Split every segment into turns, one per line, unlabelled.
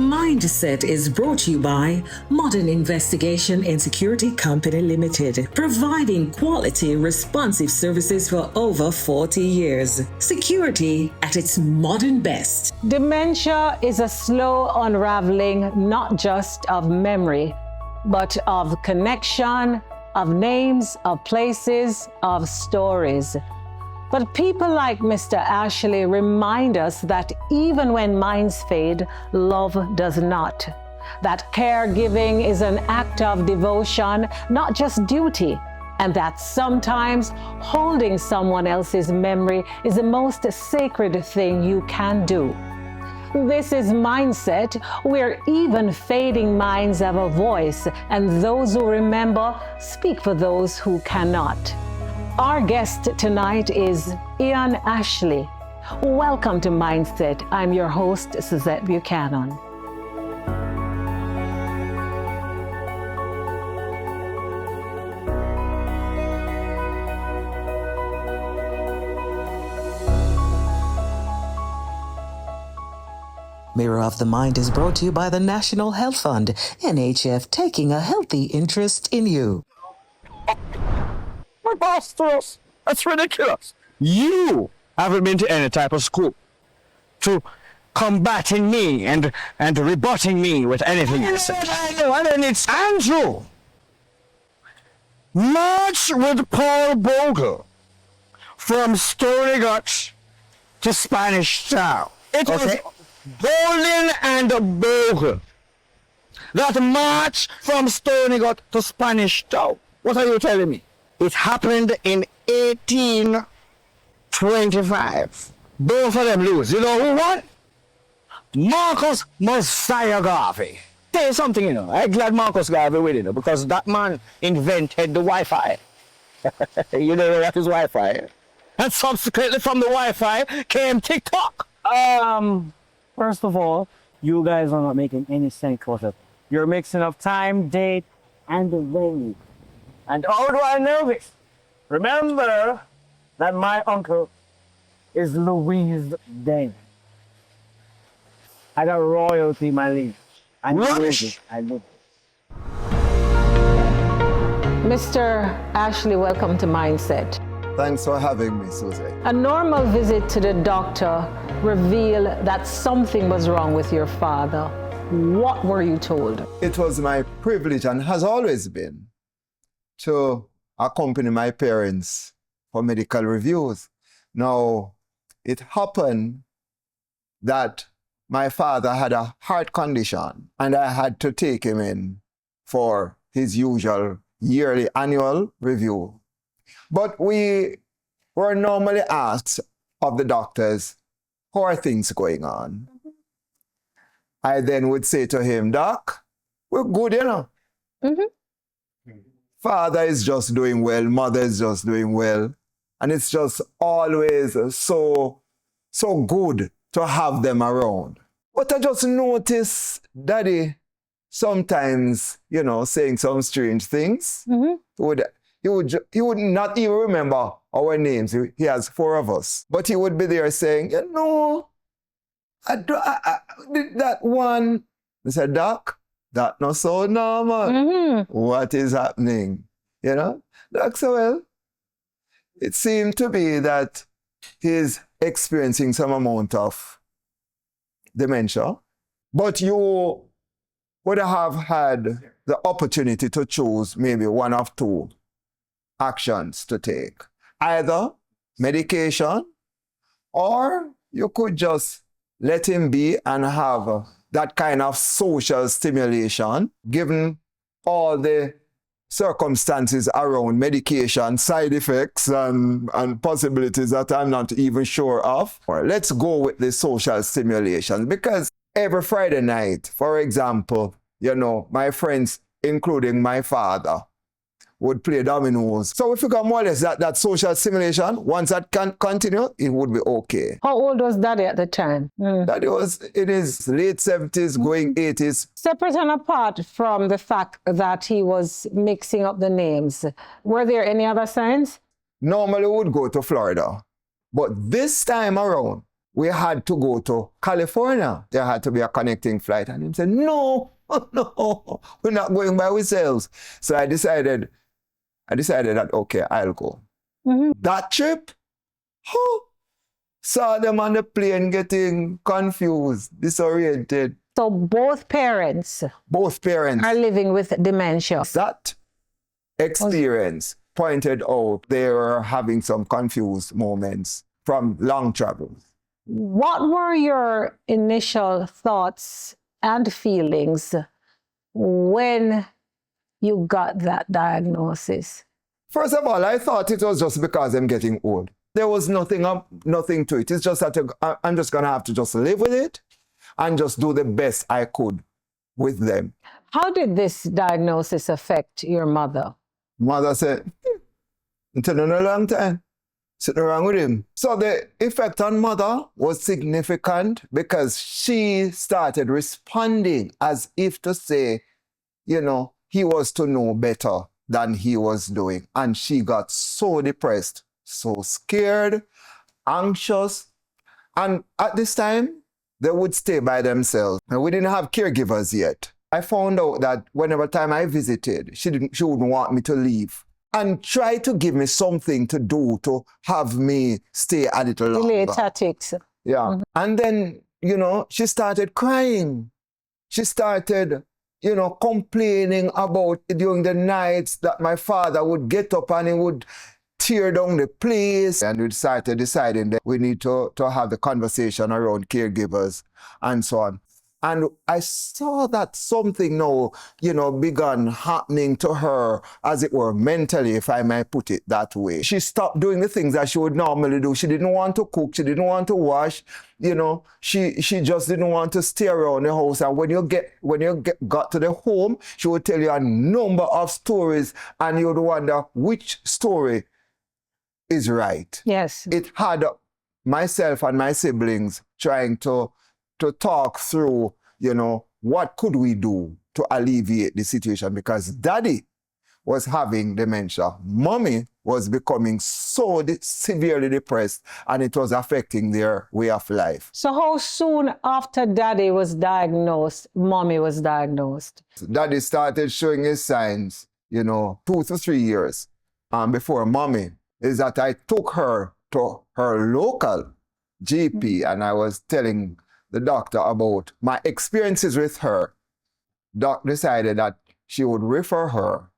Mindset is brought to you by Modern Investigation and Security Company Limited, providing quality, responsive services for over 40 years. Security at its modern best.
Dementia is a slow unraveling, not just of memory, but of connection, of names, of places, of stories. But people like Mr. Ashley remind us that even when minds fade, love does not. That caregiving is an act of devotion, not just duty. And that sometimes holding someone else's memory is the most sacred thing you can do. This is Mindset, where even fading minds have a voice, and those who remember speak for those who cannot. Our guest tonight is Ian Ashley. Welcome to Mindset. I'm your host, Suzette Buchanan.
Mirror of the Mind is brought to you by the National Health Fund, NHF, taking a healthy interest in you.
Preposterous. That's ridiculous. You haven't been to any type of school to combating me and rebutting me with anything I said. I know, and then it's Andrew. March with Paul Bogle from Stony Gut to Spanish Town. It was Bolin and Bogle that marched from Stony Gut to Spanish Town. What are you telling me? It happened in 1825. Both of them lose. You know who won? Marcus Messiah Garvey. Tell you something, you know. I'm glad Marcus Garvey win, you know, because that man invented the Wi-Fi. You know that is Wi-Fi. And subsequently from the Wi-Fi came TikTok.
First of all, you guys are not making any sense of it. You're mixing up time, date, and the venue. And how do I know this? Remember that my uncle is Louise Dane. I got royalty, my liege. I know it. I know it.
Mr. Ashley, welcome to Mindset.
Thanks for having me, Susie.
A normal visit to the doctor revealed that something was wrong with your father. What were you told?
It was my privilege, and has always been, to accompany my parents for medical reviews. Now, it happened that my father had a heart condition, and I had to take him in for his usual yearly annual review. But we were normally asked of the doctors, how are things going on? I then would say to him, Doc, we're good, you know. Father is just doing well, mother is just doing well. And it's just always so good to have them around. But I just noticed Daddy sometimes, you know, saying some strange things. He would not even remember our names. He has 4 of us. But he would be there saying, you know, I did that one. I said, Doc, that not so normal. What is happening? You know, Doc, so well, it seemed to be that he's experiencing some amount of dementia, but you would have had the opportunity to choose maybe one of 2 actions to take. Either medication, or you could just let him be and have that kind of social stimulation, given all the circumstances around medication, side effects, and possibilities that I'm not even sure of. Or let's go with the social stimulation, because every Friday night, for example, you know, my friends, including my father, would play dominoes. So if you got more or less that social stimulation, once that can continue, it would be okay.
How old was Daddy at the time?
Daddy was in his late 70s, going 80s.
Separate and apart from the fact that he was mixing up the names, were there any other signs?
Normally we would go to Florida. But this time around, we had to go to California. There had to be a connecting flight. And he said, no, no, we're not going by ourselves. So I decided that, okay, I'll go. That trip, saw them on the plane getting confused, disoriented.
So both parents are living with dementia.
That experience pointed out they were having some confused moments from long travels.
What were your initial thoughts and feelings when you got that diagnosis?
First of all, I thought it was just because I'm getting old. There was nothing to it. It's just that I'm just going to have to just live with it and just do the best I could with them.
How did this diagnosis affect your mother?
Mother said, it's been a long time sitting around with him. So the effect on mother was significant because she started responding as if to say, you know, he was to know better than he was doing. And she got so depressed, so scared, anxious. And at this time, they would stay by themselves. And we didn't have caregivers yet. I found out that whenever time I visited, she wouldn't want me to leave and try to give me something to do to have me stay a little longer.
Delay tactics.
Yeah. And then, you know, she started crying. She started, you know, complaining about during the nights that my father would get up and he would tear down the place. And we started deciding that we need to have the conversation around caregivers and so on. And I saw that something now, you know, began happening to her, as it were, mentally, if I may put it that way. She stopped doing the things that she would normally do. She didn't want to cook. She didn't want to wash. You know, she just didn't want to stay around the house. And when you got to the home, she would tell you a number of stories, and you would wonder which story is right.
Yes.
It had myself and my siblings trying to talk through, you know, what could we do to alleviate the situation, because daddy was having dementia. Mommy was becoming so severely depressed, and it was affecting their way of life.
So how soon after daddy was diagnosed, mommy was diagnosed?
Daddy started showing his signs, you know, 2 to 3 years before mommy. Is that I took her to her local GP, and I was telling the doctor about my experiences with her. Doc decided that she would refer her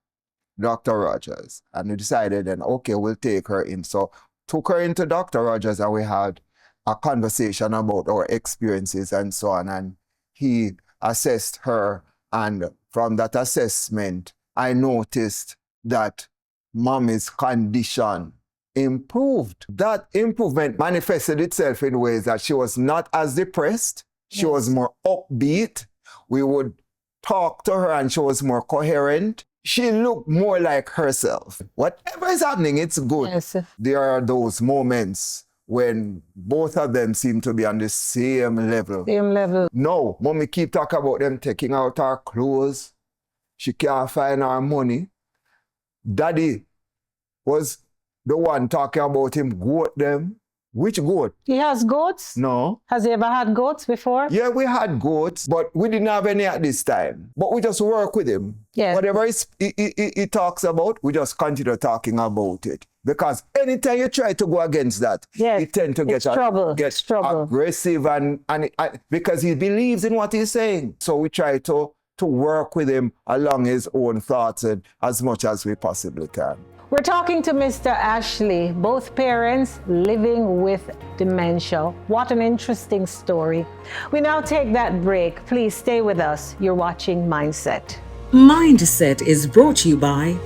Dr. Rogers, and we decided then, okay, we'll take her in. So took her into Dr. Rogers, and we had a conversation about our experiences and so on, and he assessed her, and from that assessment, I noticed that mommy's condition improved. That improvement manifested itself in ways that she was not as depressed. She was more upbeat. We would talk to her and she was more coherent. She looked more like herself. Whatever is happening, it's good.
Yes.
There are those moments when both of them seem to be on the same level.
Same level.
No, mommy keep talking about them taking out our clothes. She can't find our money. Daddy was the one talking about him goat them. Which goat?
He has goats?
No.
Has he ever had goats before?
Yeah, we had goats, but we didn't have any at this time. But we just work with him.
Yes.
Whatever he talks about, we just continue talking about it. Because anytime you try to go against that,
yes,
he tend to get
trouble.
Aggressive and because he believes in what he's saying. So we try to work with him along his own thoughts and as much as we possibly can.
We're talking to Mr. Ashley, both parents living with dementia. What an interesting story. We now take that break. Please stay with us. You're watching Mindset.
Mindset is brought to you by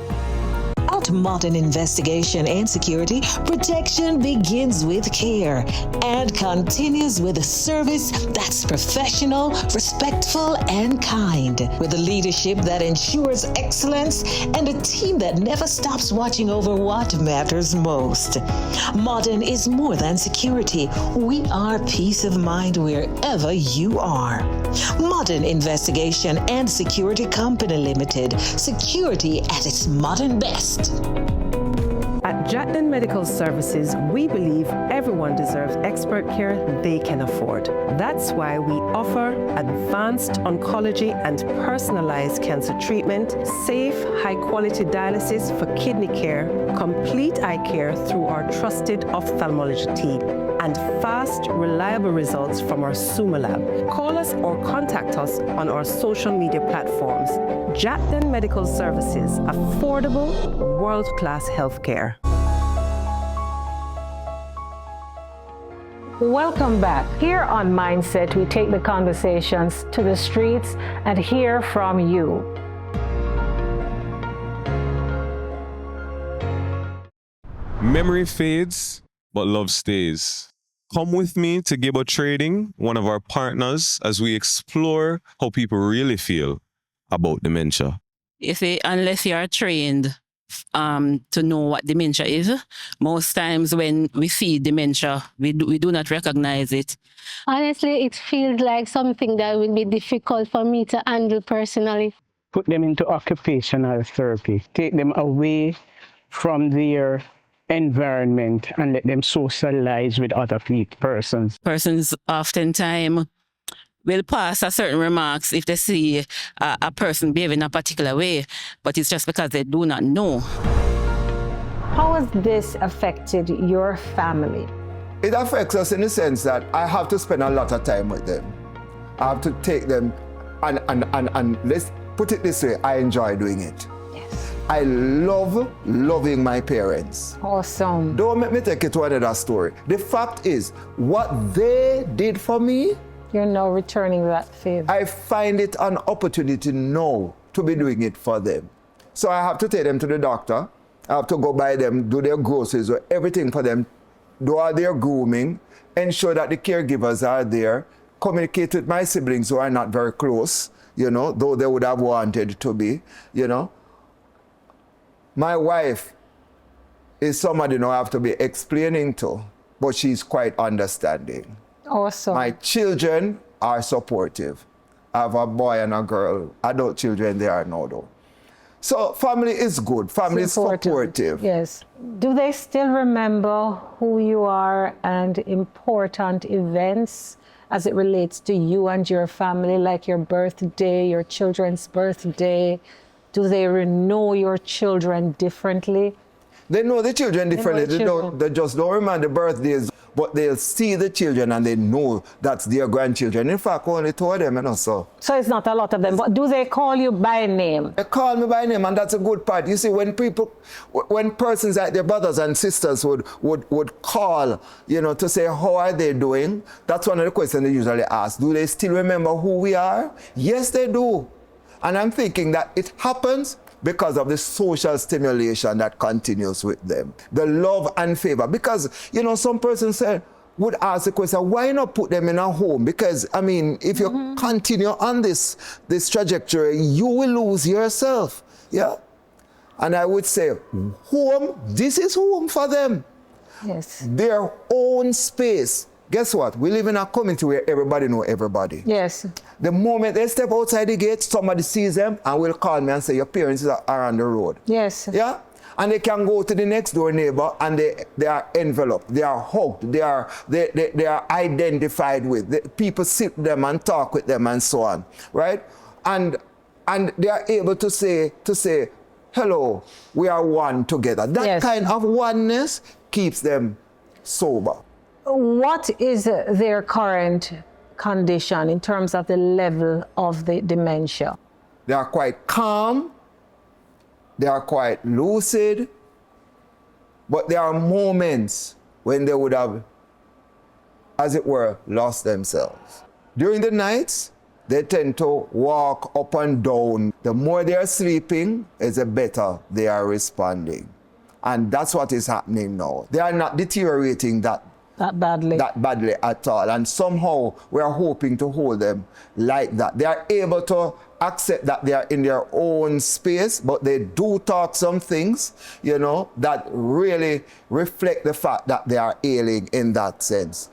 Modern investigation and security, protection begins with care and continues with a service that's professional, respectful, and kind. With a leadership that ensures excellence and a team that never stops watching over what matters most. Modern is more than security. We are peace of mind wherever you are. Modern Investigation and Security Company Limited. Security at its modern best.
At
Jatnan Medical Services, we believe everyone deserves expert care they can afford. That's why we offer advanced oncology and personalized cancer treatment, safe, high-quality dialysis for kidney care, complete eye care through our trusted ophthalmology team, and fast, reliable results from our Suma lab. Call us or contact us on our social media platforms. Jatnan Medical Services, affordable, world-class healthcare.
Welcome back. Here on Mindset, we take the conversations to the streets and hear from you.
Memory fades, but love stays. Come with me to Gibbo Trading, one of our partners, as we explore how people really feel about dementia.
You see, unless you are trained to know what dementia is, most times when we see dementia, we do not recognize it.
Honestly, it feels like something that would be difficult for me to handle personally.
Put them into occupational therapy, take them away from their environment and let them socialize with other persons.
Persons oftentimes will pass a certain remarks if they see a person behaving a particular way, but it's just because they do not know.
How has this affected your family?
It affects us in the sense that I have to spend a lot of time with them. I have to take them and let's put it this way, I enjoy doing it.
Yes.
I love loving my parents.
Awesome.
Don't make me take it to another story. The fact is, what they did for me,
You're now returning that favor.
I find it an opportunity now to be doing it for them. So I have to take them to the doctor. I have to go buy them, do their groceries, or everything for them, do all their grooming, ensure that the caregivers are there, communicate with my siblings who are not very close, though they would have wanted to be, My wife is somebody I have to be explaining to, but she's quite understanding.
Awesome.
My children are supportive. I have a boy and a girl. Adult children, they are now though. So family is good. Family is supportive.
Yes. Do they still remember who you are and important events as it relates to you and your family, like your birthday, your children's birthday? Do they know your children differently?
They know the children differently. They just don't remember the birthdays, but they'll see the children and they know that's their grandchildren. In fact, only two of them, so.
So it's not a lot of them, but do they call you by name?
They call me by name, and that's a good part. You see, when persons like their brothers and sisters would call, to say, how are they doing? That's one of the questions they usually ask. Do they still remember who we are? Yes, they do. And I'm thinking that it happens because of the social stimulation that continues with them. The love and favor. Because, some persons would ask the question, why not put them in a home? Because, if you continue on this trajectory, you will lose yourself. Yeah? And I would say, home, this is home for them.
Yes.
Their own space. Guess what? We live in a community where everybody knows everybody.
Yes.
The moment they step outside the gate, somebody sees them and will call me and say, your parents are on the road.
Yes.
Yeah? And they can go to the next door neighbor and they are enveloped, they are hugged, they are identified with. People sit with them and talk with them and so on. Right? And they are able to say, hello, we are one together. That kind of oneness keeps them sober.
What is their current condition in terms of the level of the dementia?
They are quite calm, they are quite lucid, but there are moments when they would have, as it were, lost themselves. During the nights, they tend to walk up and down. The more they are sleeping, the better they are responding. And that's what is happening now. They are not deteriorating that badly at all. And somehow we are hoping to hold them like that. They are able to accept that they are in their own space, but they do talk some things, that really reflect the fact that they are ailing in that sense.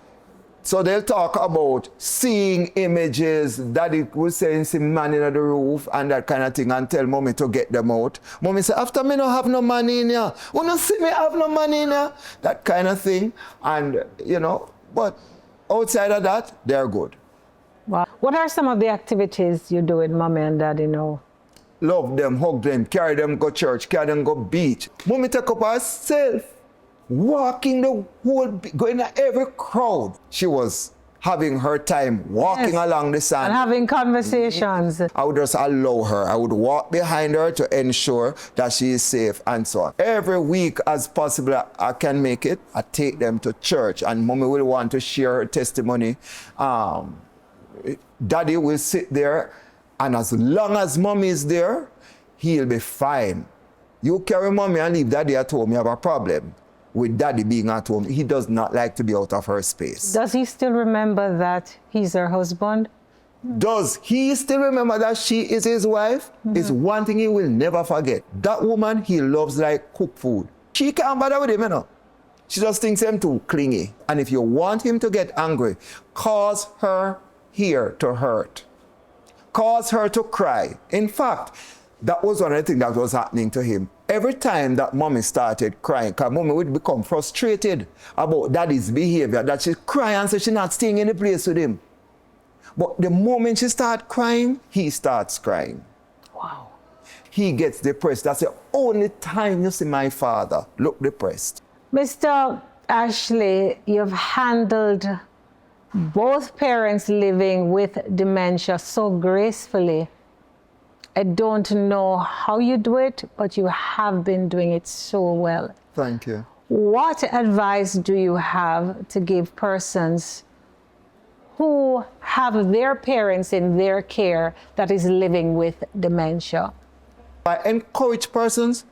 So they'll talk about seeing images, daddy will say, see man in the roof and that kind of thing, and tell mommy to get them out. Mommy say, after me no have no money in here, you no see me have no money in here, that kind of thing. And, you know, but outside of that, they're good.
Wow. What are some of the activities you do with mommy and daddy now?
Love them, hug them, carry them go church, carry them go beach. Mommy take up herself, walking the whole, going to every crowd. She was having her time walking along the sand.
And having conversations.
I would just allow her. I would walk behind her to ensure that she is safe and so on. Every week as possible I can make it, I take them to church and mommy will want to share her testimony. Daddy will sit there, and as long as mommy is there, he'll be fine. You carry mommy and leave daddy at home, you have a problem with daddy being at home. He does not like to be out of her space.
Does he still remember that he's her husband?
Does he still remember that she is his wife? It's one thing he will never forget. That woman he loves like cooked food. She can't bother with him, you know. She just thinks him too clingy. And if you want him to get angry, cause her here to hurt. Cause her to cry. In fact, that was one of the things that was happening to him. Every time that mommy started crying, because mommy would become frustrated about daddy's behavior, that she cry and say she's not staying in the place with him. But the moment she starts crying, he starts crying.
Wow.
He gets depressed. That's the only time you see my father look depressed.
Mr. Ashley, you've handled both parents living with dementia so gracefully. I don't know how you do it, but you have been doing it so well.
Thank you.
What advice do you have to give persons who have their parents in their care that is living with dementia?
I encourage persons,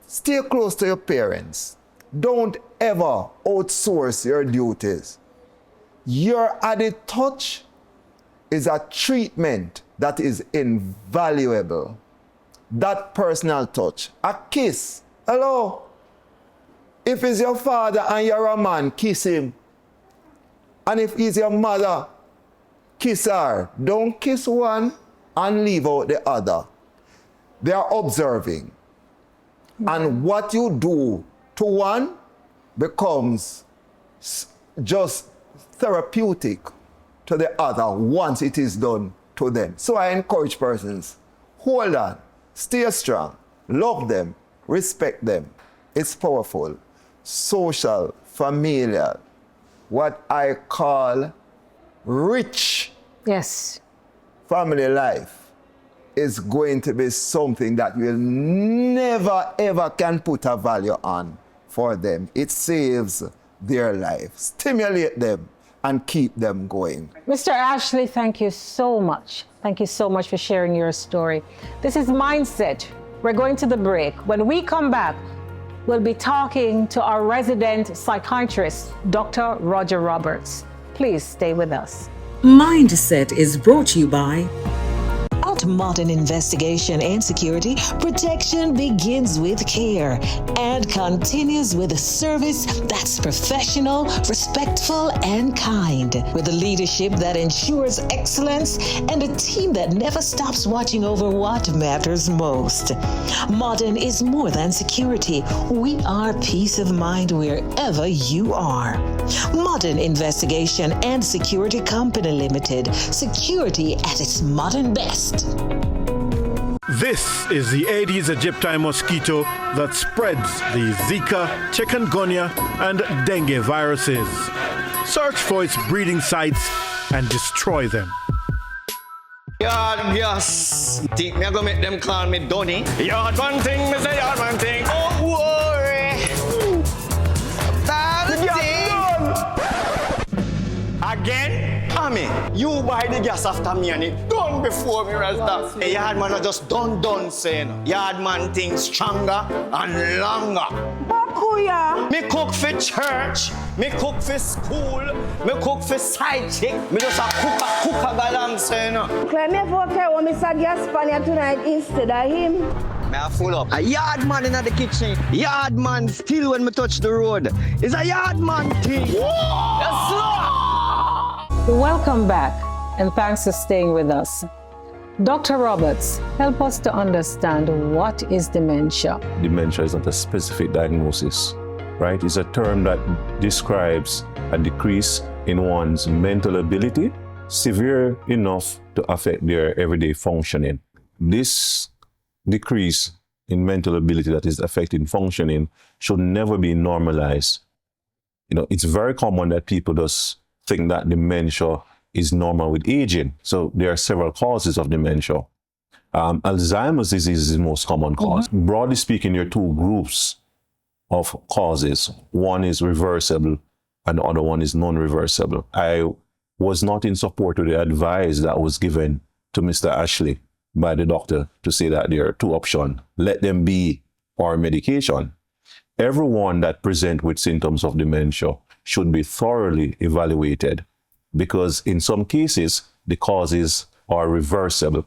stay close to your parents. Don't ever outsource your duties. Your added touch is a treatment that is invaluable. That personal touch, a kiss, hello. If it's your father and you're a man, kiss him. And if he's your mother, kiss her. Don't kiss one and leave out the other. They are observing. And what you do to one becomes just therapeutic to the other once it is done to them. So I encourage persons, hold on, stay strong, love them, respect them. It's powerful. Social, familial, what I call rich family life is going to be something that will never ever can put a value on for them. It saves their life, stimulate them, and keep them going.
Mr. Ashley, thank you so much. Thank you so much for sharing your story. This is Mindset. We're going to the break. When we come back, we'll be talking to our resident psychiatrist, Dr. Roger Roberts. Please stay with us.
Mindset is brought to you by
Modern Investigation and Security. Protection begins with care and continues with a service that's professional, respectful, and kind, with a leadership that ensures excellence and a team that never stops watching over what matters most. Modern is more than security. We are peace of mind wherever you are. Modern Investigation and Security Company Limited. Security at its modern best.
This is the Aedes aegypti mosquito that spreads the Zika, chikungunya, and dengue viruses. Search for its breeding sites and destroy them.
Yard gas. Think me go make them call me Donny. Yard one thing, me say yard one thing. Don't worry. Bad thing. Again? Ami, you buy the gas after me and it done before me, Rasta. A yard man are just done saying. Yard man things stronger and longer. Bakuya. Me cook for church, me cook for school, me cook for side chick. Me just a cook a galang saying.
Claim me for okay when me say gas pan tonight instead of him.
Me a full up. A yard man in the kitchen. Yard man still when me touch the road. It's a yard man thing. Whoa! Yes, sir.
Welcome back, and thanks for staying with us. Dr. Roberts, help us to understand what is dementia.
Dementia is not a specific diagnosis, right? It's a term that describes a decrease in one's mental ability, severe enough to affect their everyday functioning. This decrease in mental ability that is affecting functioning should never be normalized. It's very common that people just think that dementia is normal with aging. So there are several causes of dementia. Alzheimer's disease is the most common cause. Broadly speaking, there are two groups of causes. One is reversible and the other one is non-reversible. I was not in support of the advice that was given to Mr. Ashley by the doctor to say that there are two options. Let them be or medication. Everyone that presents with symptoms of dementia should be thoroughly evaluated because in some cases, the causes are reversible.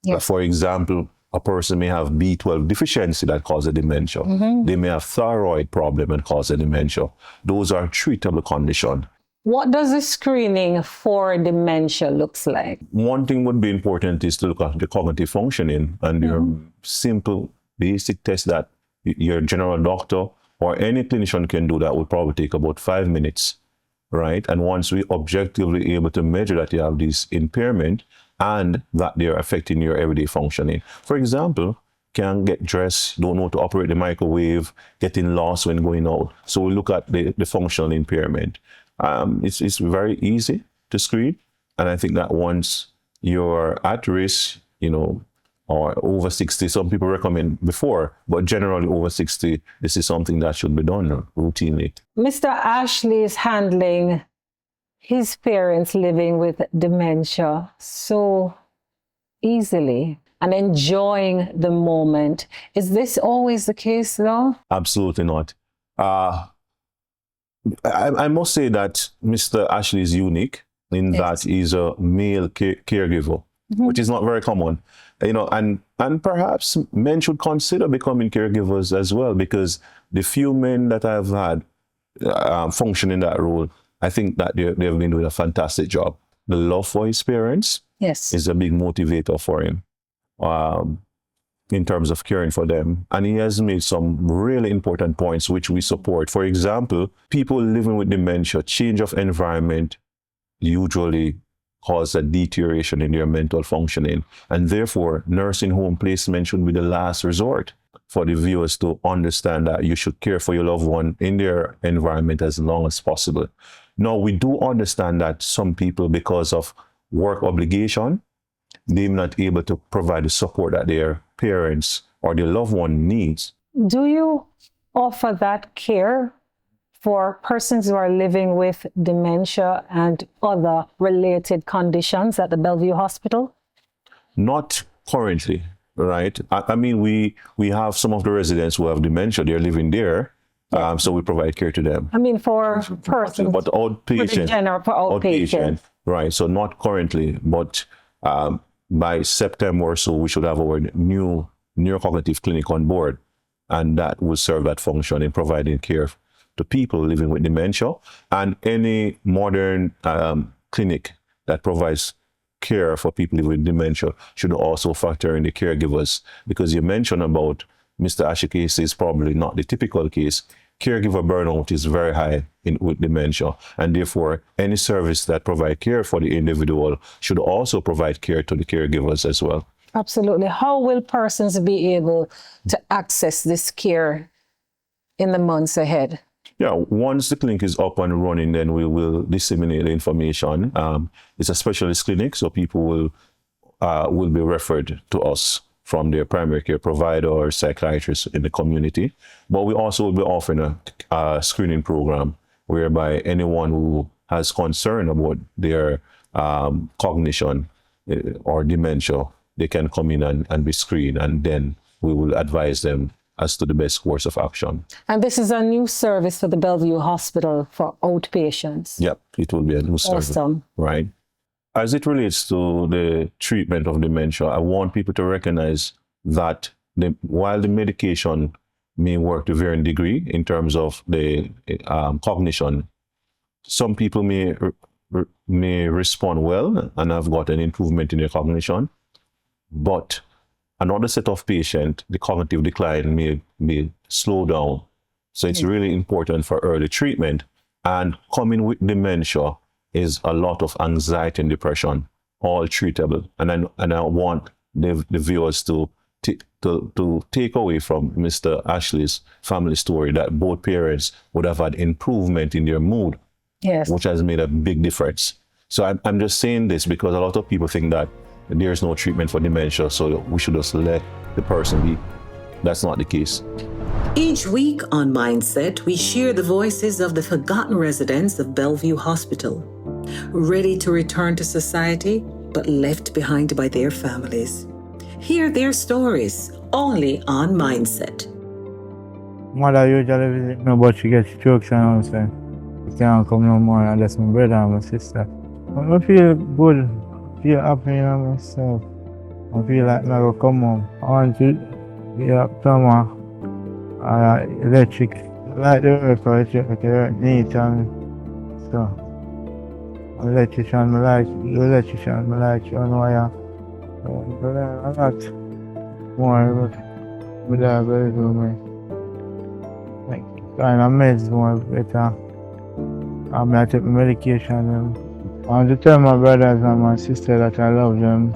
Yes.
For example, a person may have B12 deficiency that causes dementia. They may have thyroid problem and cause a dementia. Those are treatable conditions.
What does the screening for dementia looks like?
One thing would be important is to look at the cognitive functioning and your simple basic test that your general doctor or any clinician can do that would probably take about 5 minutes, right? And once we objectively able to measure that you have this impairment and that they're affecting your everyday functioning. For example, can't get dressed, don't know to operate the microwave, getting lost when going out. So we look at the functional impairment. It's very easy to screen. And I think that once you're at risk, or over 60, some people recommend before, but generally over 60, this is something that should be done routinely.
Mr. Ashley is handling his parents living with dementia so easily and enjoying the moment. Is this always the case though?
Absolutely not. I must say that Mr. Ashley is unique in that he's a male caregiver, which is not very common. And perhaps men should consider becoming caregivers as well, because the few men that I've had function in that role, I think that they've been doing a fantastic job. The love for his parents is a big motivator for him in terms of caring for them. And he has made some really important points which we support. For example, people living with dementia, change of environment usually cause a deterioration in their mental functioning. And therefore, nursing home placement should be the last resort for the viewers to understand that you should care for your loved one in their environment as long as possible. Now, we do understand that some people, because of work obligation, they're not able to provide the support that their parents or their loved one needs.
Do you offer that care for persons who are living with dementia and other related conditions at the Bellevue Hospital?
Not currently, right? I mean, we have some of the residents who have dementia, they're living there, so we provide care to them.
I mean, for persons.
But outpatient.
For outpatient.
Right, so not currently, but by September or so, we should have our new neurocognitive clinic on board, and that will serve that function in providing care to people living with dementia. And any modern clinic that provides care for people living with dementia should also factor in the caregivers, because you mentioned about Mr. Ashley's case is probably not the typical case. Caregiver burnout is very high with dementia, and therefore any service that provide care for the individual should also provide care to the caregivers as well.
Absolutely. How will persons be able to access this care in the months ahead?
Yeah, once the clinic is up and running, then we will disseminate the information. It's a specialist clinic, so people will be referred to us from their primary care provider or psychiatrist in the community. But we also will be offering a screening program whereby anyone who has concern about their cognition or dementia, they can come in and be screened, and then we will advise them as to the best course of action.
And this is a new service for the Bellevue Hospital for outpatients.
Yep, it will be a new service.
Awesome.
Right. As it relates to the treatment of dementia, I want people to recognize that while the medication may work to varying degree in terms of the cognition, some people may may respond well and have got an improvement in their cognition, but another set of patients, the cognitive decline may slow down. So it's really important for early treatment. And coming with dementia is a lot of anxiety and depression, all treatable. And I want the viewers to take away from Mr. Ashley's family story that both parents would have had improvement in their mood, which has made a big difference. So I'm just saying this because a lot of people think that there's no treatment for dementia, so we should just let the person be. That's not the case.
Each week on Mindset, we share the voices of the forgotten residents of Bellevue Hospital, ready to return to society, but left behind by their families. Hear their stories only on Mindset.
Mother usually visit me, but she gets strokes and all, so she can't come no more, and that's my brother and my sister. I feel good, feel happy in myself. I feel like I will come home. I want to get plumber, electric, like the work for electric, neat and so. Electrician, I like on wire. But a lot more with that very good. Like, kind of meds more better. I take my medication. I want to tell my brothers and my sister that I love them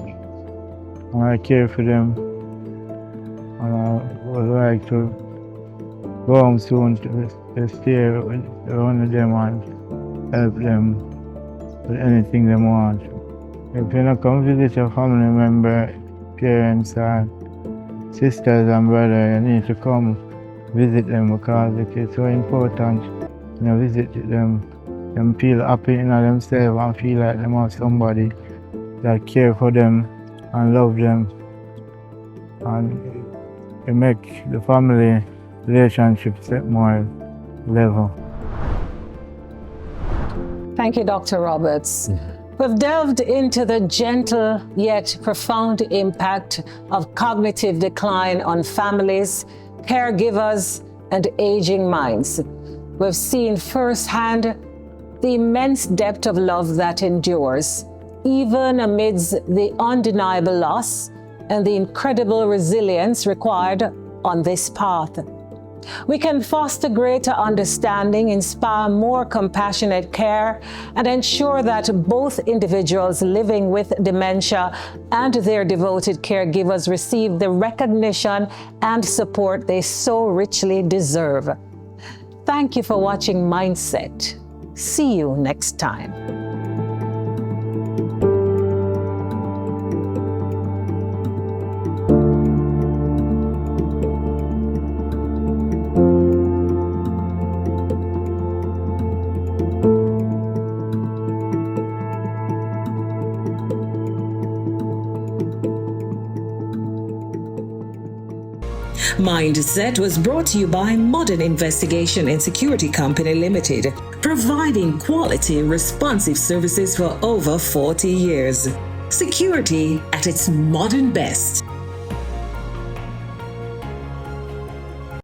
and I care for them. And I would like to go home soon to stay with one of them and help them with anything they want. If you don't come visit your family member, parents or sisters and brothers, you need to come visit them because it is so important. You know, visit them feel happy in themselves and feel like they have somebody that care for them and love them. And it make the family relationship set more level.
Thank you, Dr. Roberts. We've delved into the gentle yet profound impact of cognitive decline on families, caregivers, and aging minds. We've seen firsthand the immense depth of love that endures, even amidst the undeniable loss and the incredible resilience required on this path. We can foster greater understanding, inspire more compassionate care, and ensure that both individuals living with dementia and their devoted caregivers receive the recognition and support they so richly deserve. Thank you for watching Mindset. See you next time.
Mindset was brought to you by Modern Investigation and Security Company Limited, providing quality, responsive services for over 40 years. Security at its modern best.